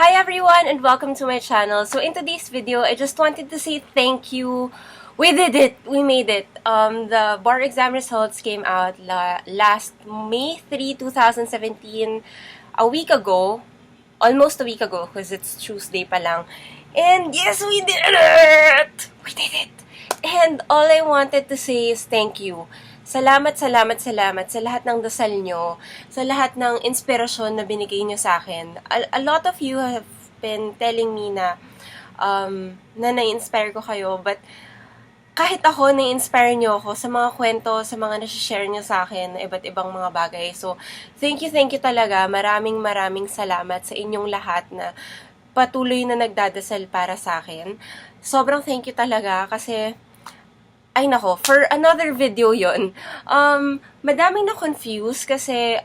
Hi everyone and welcome to my channel. So in today's video, I just wanted to say thank you. We did it! We made it. The bar exam results came out last May 3, 2017, a week ago. Almost a week ago because it's Tuesday pa lang. And yes, we did it! We did it! And all I wanted to say is thank you. Salamat sa lahat ng dasal nyo, sa lahat ng inspirasyon na binigay nyo sa akin. A lot of you have been telling me na na-inspire ko kayo, but kahit ako, na-inspire nyo ako sa mga kwento, sa mga nasi-share nyo sa akin na iba't ibang mga bagay. So, thank you talaga. Maraming salamat sa inyong lahat na patuloy na nagdadasal para sa akin. Sobrang thank you talaga kasi ay nako, for another video yon. Madaming na-confuse kasi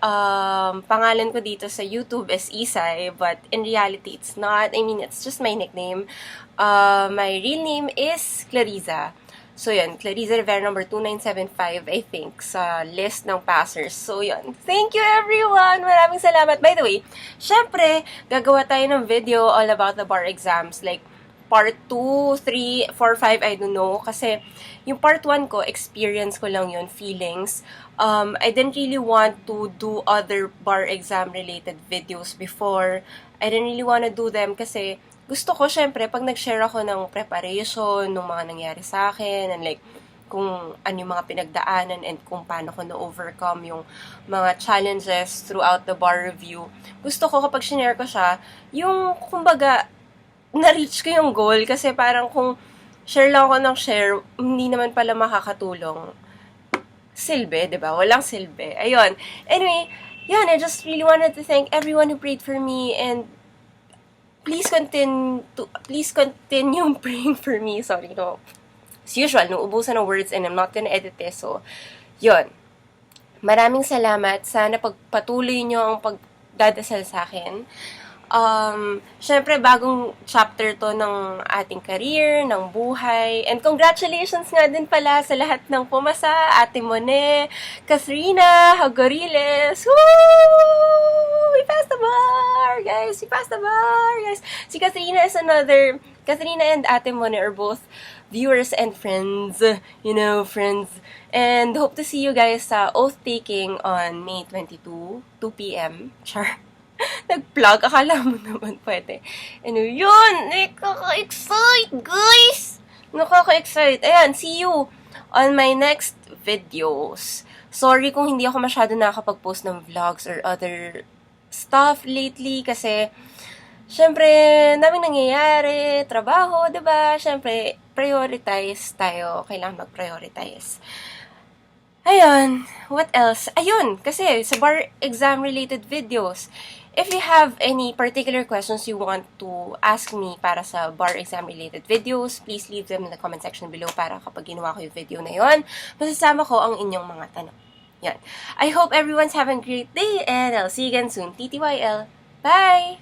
pangalan ko dito sa YouTube is Isay, but in reality, it's not. I mean, it's just my nickname. My real name is Clariza. So yun, Clariza Rivera number 2975, I think, sa list ng passers. So yun, thank you everyone! Maraming salamat. By the way, syempre, gagawa tayo ng video all about the bar exams. Like, part 2, 3, 4, 5, I don't know. Kasi, yung part 1 ko, experience ko lang yun, feelings. I didn't really want to do other bar exam related videos before. I didn't really want to do them kasi gusto ko, syempre, pag nag-share ako ng preparation, ng mga nangyari sa akin, and like, kung ano yung mga pinagdaanan and kung paano ko na-overcome yung mga challenges throughout the bar review. Gusto ko kapag share ko siya, yung, kumbaga, na-reach ko yung goal kasi parang kung share lang ako ng share, hindi naman pala makakatulong. Silbi, diba? Walang silbi. Ayun. Anyway, yun, I just really wanted to thank everyone who prayed for me and please continue praying for me. Sorry, no. As usual, ubusan ng words and I'm not gonna edit this. So, yun. Maraming salamat. Sana pagpatuloy nyo ang pagdadasal sa akin. Syempre, bagong chapter to ng ating career, ng buhay. And congratulations nga din pala sa lahat ng pumasa, Ate Mone, Kathrina, Hagoriles. Woo! We passed the bar, guys! We passed the bar, guys! Si Kathrina is another... Kathrina and Ate Mone are both viewers and friends. You know, friends. And hope to see you guys sa oath-taking on May 22, 2 p.m. Char. Nag-plug, akala mo naman pwede. Ano yun? Nakaka-excite, guys! Nakaka-excite. Ayan, see you on my next videos. Sorry kung hindi ako masyado nakakapag-post ng vlogs or other stuff lately kasi syempre, daming nangyayari, trabaho, diba? Syempre, prioritize tayo. Kailangan mag-prioritize. Ayun, what else? Ayun, kasi sa bar exam related videos, if you have any particular questions you want to ask me para sa bar exam related videos, please leave them in the comment section below para kapag ginawa ko yung video na yon, masasama ko ang inyong mga tanong. Yan. I hope everyone's having a great day and I'll see you again soon. TTYL. Bye!